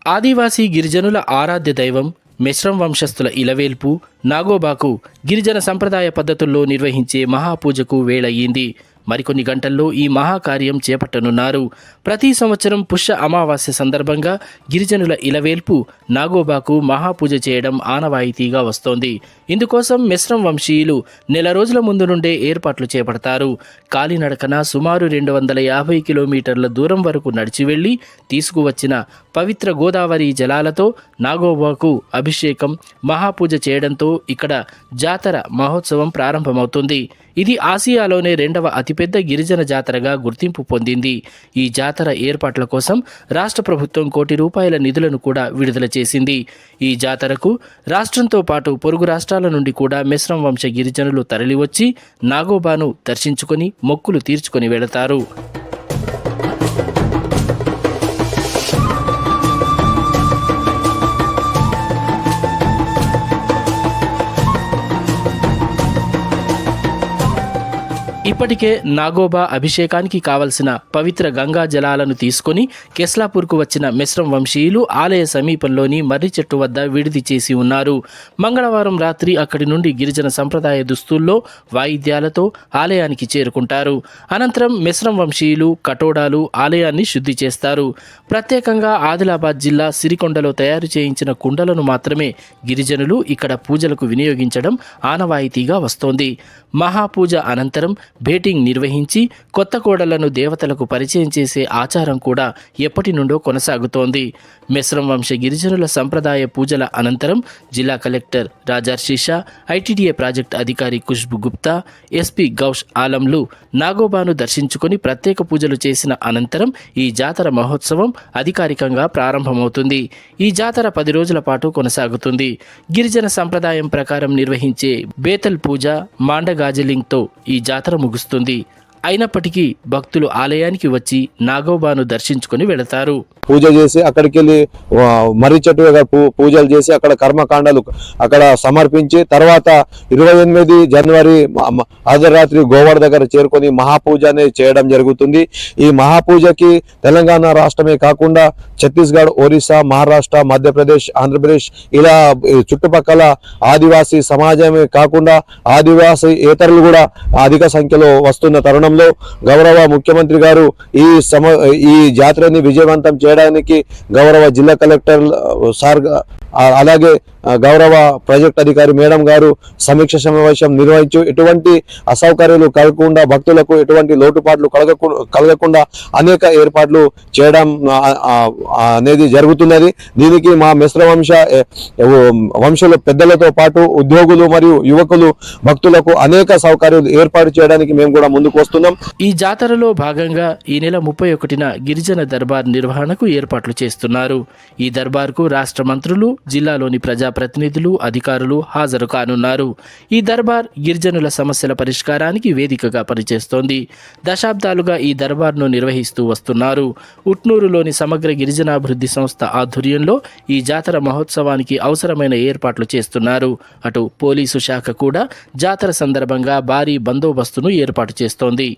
ఆదివాసీ గిరిజనుల ఆరాధ్య దైవం మిశ్రం వంశస్థుల ఇలవేల్పు నాగోబాకు గిరిజన సంప్రదాయ పద్ధతుల్లో నిర్వహించే మహాపూజకు వేళయ్యింది. మరికొన్ని గంటల్లో ఈ మహాకార్యం చేపట్టనున్నారు. ప్రతి సంవత్సరం పుష్య అమావాస్య సందర్భంగా గిరిజనుల ఇలవేల్పు నాగోబాకు మహాపూజ చేయడం ఆనవాయితీగా వస్తోంది. ఇందుకోసం మిశ్రం వంశీయులు నెల రోజుల ముందు నుండే ఏర్పాట్లు చేపడతారు. కాలినడకన సుమారు 250 కిలోమీటర్ల దూరం వరకు నడిచి వెళ్లి తీసుకువచ్చిన పవిత్ర గోదావరి జలాలతో నాగోబాకు అభిషేకం మహాపూజ చేయడంతో ఇక్కడ జాతర మహోత్సవం ప్రారంభమవుతుంది. ఇది ఆసియాలోనే 2వ అతిపెద్ద గిరిజన జాతరగా గుర్తింపు పొందింది. ఈ జాతర ఏర్పాట్ల కోసం రాష్ట్ర ప్రభుత్వం ₹1 కోటి నిధులను కూడా విడుదల చేసింది. ఈ జాతరకు రాష్ట్రంతో పాటు పొరుగు రాష్ట్రాల నుండి కూడా మిశ్రం వంశ గిరిజనులు తరలివచ్చి నాగోబాను దర్శించుకొని మొక్కులు తీర్చుకొని వెళతారు. ఇప్పటికే నాగోబా అభిషేకానికి కావలసిన పవిత్ర గంగా జలాలను తీసుకొని కెస్లాపూర్కు వచ్చిన మిశ్రం వంశీయులు ఆలయ సమీపంలోని మర్రి చెట్టు వద్ద విడిది చేసి ఉన్నారు. మంగళవారం రాత్రి అక్కడి నుండి గిరిజన సంప్రదాయ దుస్తుల్లో వాయిద్యాలతో ఆలయానికి చేరుకుంటారు. అనంతరం మిశ్రం వంశీయులు కటోడాలు ఆలయాన్ని శుద్ధి చేస్తారు. ప్రత్యేకంగా ఆదిలాబాద్ జిల్లా సిరికొండలో తయారు చేయించిన కుండలను మాత్రమే గిరిజనులు ఇక్కడ పూజలకు వినియోగించడం ఆనవాయితీగా వస్తోంది. మహాపూజ అనంతరం బేటింగ్ నిర్వహించి కొత్త కోడలను దేవతలకు పరిచయం చేసే ఆచారం కూడా ఎప్పటి నుండో కొనసాగుతోంది. మిశ్రం వంశ గిరిజనుల సంప్రదాయ పూజల అనంతరం జిల్లా కలెక్టర్ రాజర్షిషా, ఐటీడీఏ ప్రాజెక్ట్ అధికారి ఖుష్బు గుప్తా, ఎస్పీ గౌష్ ఆలంలు నాగోబాను దర్శించుకొని ప్రత్యేక పూజలు చేసిన అనంతరం ఈ జాతర మహోత్సవం అధికారికంగా ప్రారంభమవుతుంది. ఈ జాతర 10 రోజుల పాటు కొనసాగుతుంది. గిరిజన సంప్రదాయం ప్రకారం నిర్వహించే బేతల్ పూజ మాండగాజలింగ్తో ఈ జాతర ముగుస్తుంది. అయినప్పటికీ భక్తులు ఆలయానికి వచ్చి నాగోబాను దర్శించుకొని వెళతారు. పూజ చేసి అక్కడికి వెళ్ళి మర్రి చెట్టు పూజలు చేసి అక్కడ కర్మకాండాలు అక్కడ సమర్పించి తర్వాత 28 జనవరి అర్ధరాత్రి గోవాడ దగ్గర చేరుకొని మహాపూజ అనేది చేయడం జరుగుతుంది. ఈ మహాపూజకి తెలంగాణ రాష్ట్రమే కాకుండా ఛత్తీస్గఢ్, ఒరిస్సా, మహారాష్ట్ర, మధ్యప్రదేశ్, ఆంధ్రప్రదేశ్ ఇలా చుట్టుపక్కల ఆదివాసీ సమాజమే కాకుండా ఆదివాసీ ఏతరులు కూడా అధిక సంఖ్యలో వస్తున్న తరుణంలో గౌరవ ముఖ్యమంత్రి గారు ఈ జాతరని విజయవంతం చేయడానికి గౌరవ జిల్లా కలెక్టర్ సార్ అలాగే గౌరవ ప్రాజెక్ట్ అధికారి మేడం గారు సమీక్ష సమావేశం నిర్వహించి ఎటువంటి అసౌకర్యాలు కలగకుండా భక్తులకు ఎటువంటి లోటుపాట్లు కలగకుండా అనేక ఏర్పాట్లు చేయడం అనేది జరుగుతున్నది. దీనికి మా మిశ్ర వంశుల పెద్దలతో పాటు ఉద్యోగులు మరియు యువకులు భక్తులకు అనేక సౌకర్యాలు ఏర్పాటు చేయడానికి మేము కూడా ముందుకు వస్తున్నాం. ఈ జాతరలో భాగంగా ఈ నెల 31న గిరిజన దర్బార్ నిర్వహణకు ఏర్పాట్లు చేస్తున్నారు. ఈ దర్బార్కు రాష్ట్ర మంత్రులు, జిల్లాలోని ప్రజాప్రతినిధులు, అధికారులు హాజరు కానున్నారు. ఈ దర్బార్ గిరిజనుల సమస్యల పరిష్కారానికి వేదికగా పనిచేస్తోంది. దశాబ్దాలుగా ఈ దర్బార్ను నిర్వహిస్తూ వస్తున్నారు. ఉట్నూరులోని సమగ్ర గిరిజనాభివృద్ధి సంస్థ ఆధ్వర్యంలో ఈ జాతర మహోత్సవానికి అవసరమైన ఏర్పాట్లు చేస్తున్నారు. అటు పోలీసు శాఖ కూడా జాతర సందర్భంగా భారీ బందోబస్తును ఏర్పాటు చేస్తోంది.